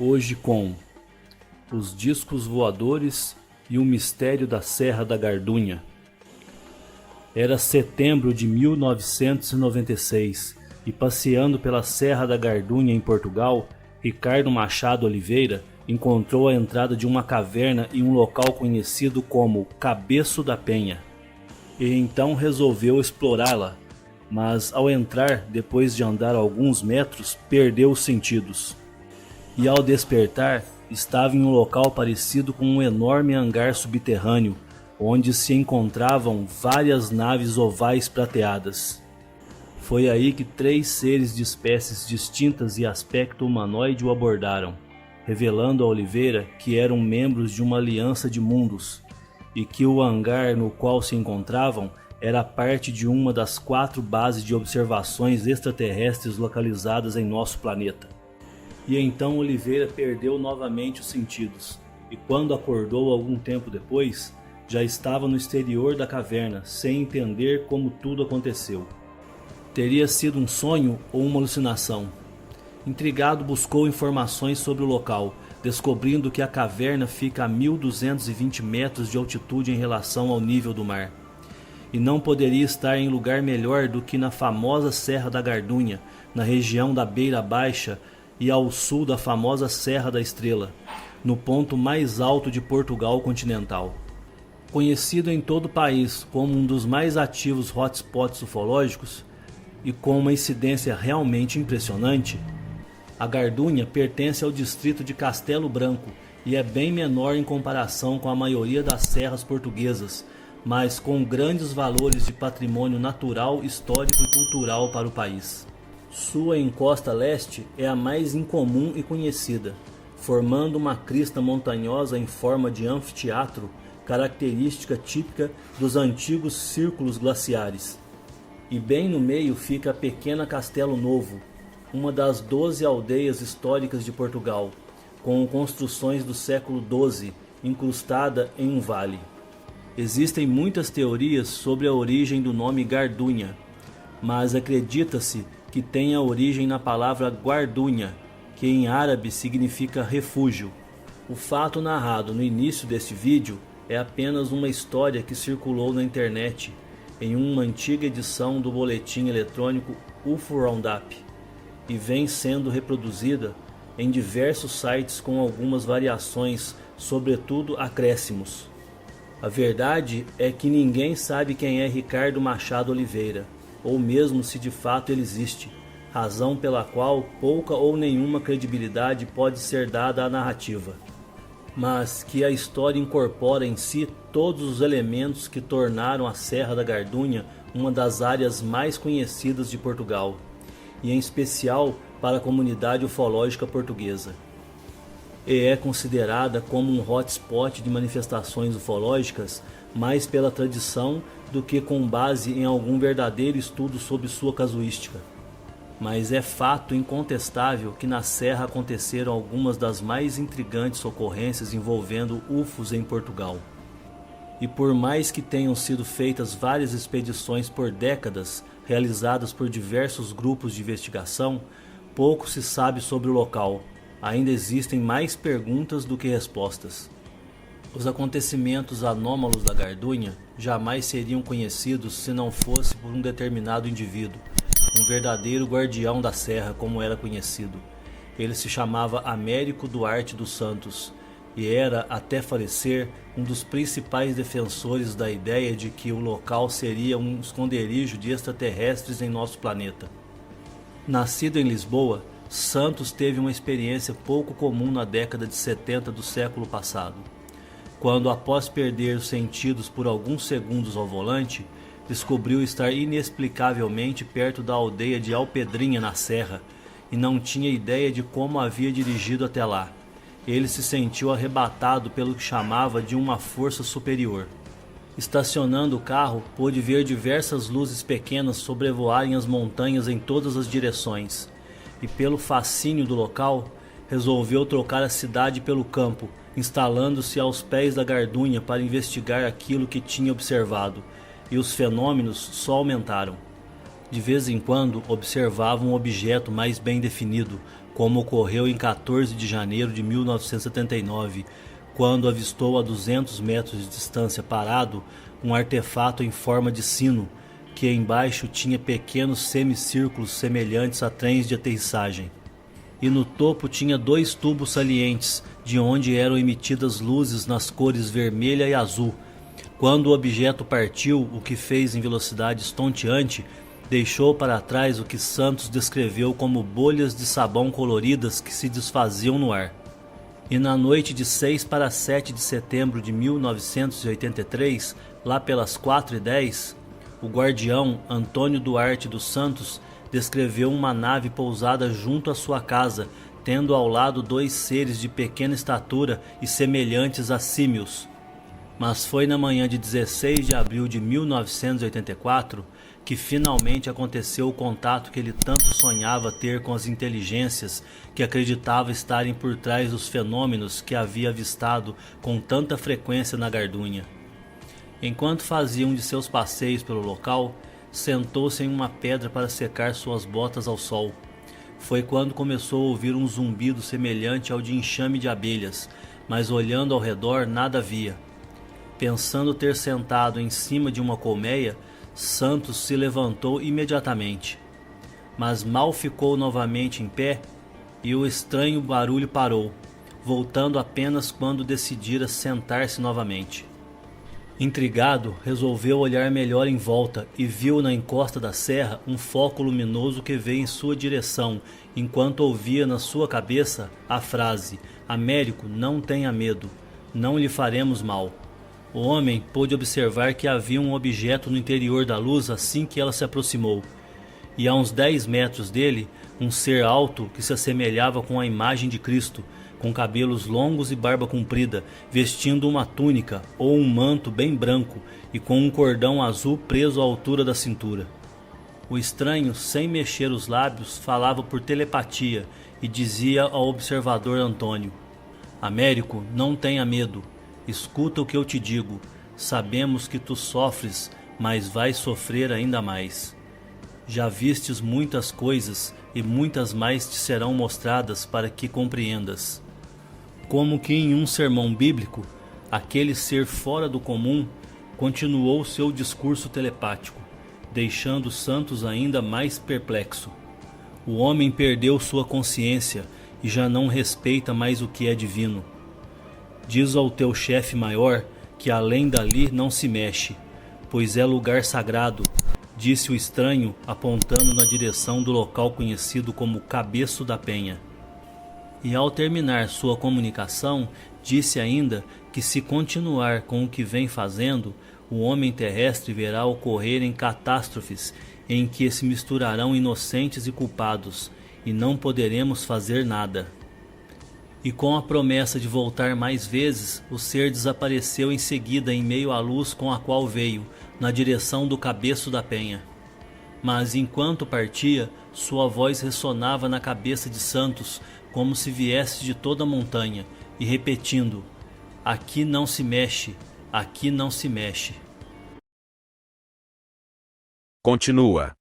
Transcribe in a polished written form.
hoje com os discos voadores e o mistério da Serra da Gardunha. Era setembro de 1996 e passeando pela Serra da Gardunha em Portugal, Ricardo Machado Oliveira encontrou a entrada de uma caverna em um local conhecido como Cabeço da Penha. E então resolveu explorá-la, mas ao entrar, depois de andar alguns metros, perdeu os sentidos. E ao despertar, estava em um local parecido com um enorme hangar subterrâneo, onde se encontravam várias naves ovais prateadas. Foi aí que 3 seres de espécies distintas e aspecto humanoide o abordaram, revelando a Oliveira que eram membros de uma aliança de mundos, e que o hangar no qual se encontravam era parte de uma das 4 bases de observações extraterrestres localizadas em nosso planeta. E então Oliveira perdeu novamente os sentidos, e quando acordou algum tempo depois, já estava no exterior da caverna, sem entender como tudo aconteceu. Teria sido um sonho ou uma alucinação? Intrigado, buscou informações sobre o local, descobrindo que a caverna fica a 1220 metros de altitude em relação ao nível do mar. E não poderia estar em lugar melhor do que na famosa Serra da Gardunha, na região da Beira Baixa e ao sul da famosa Serra da Estrela, no ponto mais alto de Portugal continental. Conhecido em todo o país como um dos mais ativos hotspots ufológicos e com uma incidência realmente impressionante, a Gardunha pertence ao distrito de Castelo Branco e é bem menor em comparação com a maioria das serras portuguesas, mas com grandes valores de patrimônio natural, histórico e cultural para o país. Sua encosta leste é a mais incomum e conhecida, formando uma crista montanhosa em forma de anfiteatro, característica típica dos antigos círculos glaciares. E bem no meio fica a pequena Castelo Novo, uma das 12 aldeias históricas de Portugal, com construções do século XII, incrustada em um vale. Existem muitas teorias sobre a origem do nome Gardunha, mas acredita-se que tenha origem na palavra Guardunha, que em árabe significa refúgio. O fato narrado no início deste vídeo é apenas uma história que circulou na internet em uma antiga edição do boletim eletrônico UFO Roundup e vem sendo reproduzida em diversos sites com algumas variações, sobretudo acréscimos. A verdade é que ninguém sabe quem é Ricardo Machado Oliveira, ou mesmo se de fato ele existe, razão pela qual pouca ou nenhuma credibilidade pode ser dada à narrativa, mas que a história incorpora em si todos os elementos que tornaram a Serra da Gardunha uma das áreas mais conhecidas de Portugal, e em especial para a comunidade ufológica portuguesa. E é considerada como um hotspot de manifestações ufológicas mais pela tradição do que com base em algum verdadeiro estudo sobre sua casuística. Mas é fato incontestável que na Serra aconteceram algumas das mais intrigantes ocorrências envolvendo UFOs em Portugal. E por mais que tenham sido feitas várias expedições por décadas, realizadas por diversos grupos de investigação, pouco se sabe sobre o local. Ainda existem mais perguntas do que respostas. Os acontecimentos anômalos da Gardunha jamais seriam conhecidos se não fosse por um determinado indivíduo, um verdadeiro guardião da serra, como era conhecido. Ele se chamava Américo Duarte dos Santos e era, até falecer, um dos principais defensores da ideia de que o local seria um esconderijo de extraterrestres em nosso planeta. Nascido em Lisboa, Santos teve uma experiência pouco comum na década de 70 do século passado, quando, após perder os sentidos por alguns segundos ao volante, descobriu estar inexplicavelmente perto da aldeia de Alpedrinha, na Serra, e não tinha ideia de como havia dirigido até lá. Ele se sentiu arrebatado pelo que chamava de uma força superior. Estacionando o carro, pôde ver diversas luzes pequenas sobrevoarem as montanhas em todas as direções, e pelo fascínio do local, resolveu trocar a cidade pelo campo, instalando-se aos pés da Gardunha para investigar aquilo que tinha observado, e os fenômenos só aumentaram. De vez em quando observava um objeto mais bem definido, como ocorreu em 14 de janeiro de 1979, quando avistou a 200 metros de distância parado um artefato em forma de sino, que embaixo tinha pequenos semicírculos semelhantes a trens de aterrissagem. E no topo tinha 2 tubos salientes, de onde eram emitidas luzes nas cores vermelha e azul. Quando o objeto partiu, o que fez em velocidade estonteante, deixou para trás o que Santos descreveu como bolhas de sabão coloridas que se desfaziam no ar. E na noite de 6 para 7 de setembro de 1983, lá pelas 4h10, o guardião Antônio Duarte dos Santos descreveu uma nave pousada junto à sua casa, tendo ao lado 2 seres de pequena estatura e semelhantes a símios. Mas foi na manhã de 16 de abril de 1984 que finalmente aconteceu o contato que ele tanto sonhava ter com as inteligências que acreditava estarem por trás dos fenômenos que havia avistado com tanta frequência na Gardunha. Enquanto fazia um de seus passeios pelo local, sentou-se em uma pedra para secar suas botas ao sol. Foi quando começou a ouvir um zumbido semelhante ao de enxame de abelhas, mas olhando ao redor nada via. Pensando ter sentado em cima de uma colmeia, Santos se levantou imediatamente. Mas mal ficou novamente em pé e o estranho barulho parou, voltando apenas quando decidira sentar-se novamente. Intrigado, resolveu olhar melhor em volta e viu na encosta da serra um foco luminoso que veio em sua direção, enquanto ouvia na sua cabeça a frase: "Américo, não tenha medo, não lhe faremos mal." O homem pôde observar que havia um objeto no interior da luz assim que ela se aproximou, e a uns 10 metros dele, um ser alto que se assemelhava com a imagem de Cristo, com cabelos longos e barba comprida, vestindo uma túnica ou um manto bem branco e com um cordão azul preso à altura da cintura. O estranho, sem mexer os lábios, falava por telepatia e dizia ao observador Antônio: "Américo, não tenha medo. Escuta o que eu te digo. Sabemos que tu sofres, mas vais sofrer ainda mais. Já vistes muitas coisas e muitas mais te serão mostradas para que compreendas." Como que em um sermão bíblico, aquele ser fora do comum continuou seu discurso telepático, deixando Santos ainda mais perplexo. O homem perdeu sua consciência e já não respeita mais o que é divino. "Diz ao teu chefe maior que além dali não se mexe, pois é lugar sagrado", disse o estranho, apontando na direção do local conhecido como Cabeço da Penha. E ao terminar sua comunicação, disse ainda que se continuar com o que vem fazendo, o homem terrestre verá ocorrerem catástrofes em que se misturarão inocentes e culpados, e não poderemos fazer nada. E com a promessa de voltar mais vezes, o ser desapareceu em seguida em meio à luz com a qual veio, na direção do Cabeço da Penha. Mas enquanto partia, sua voz ressonava na cabeça de Santos, como se viesse de toda a montanha, e repetindo: "Aqui não se mexe, aqui não se mexe." Continua.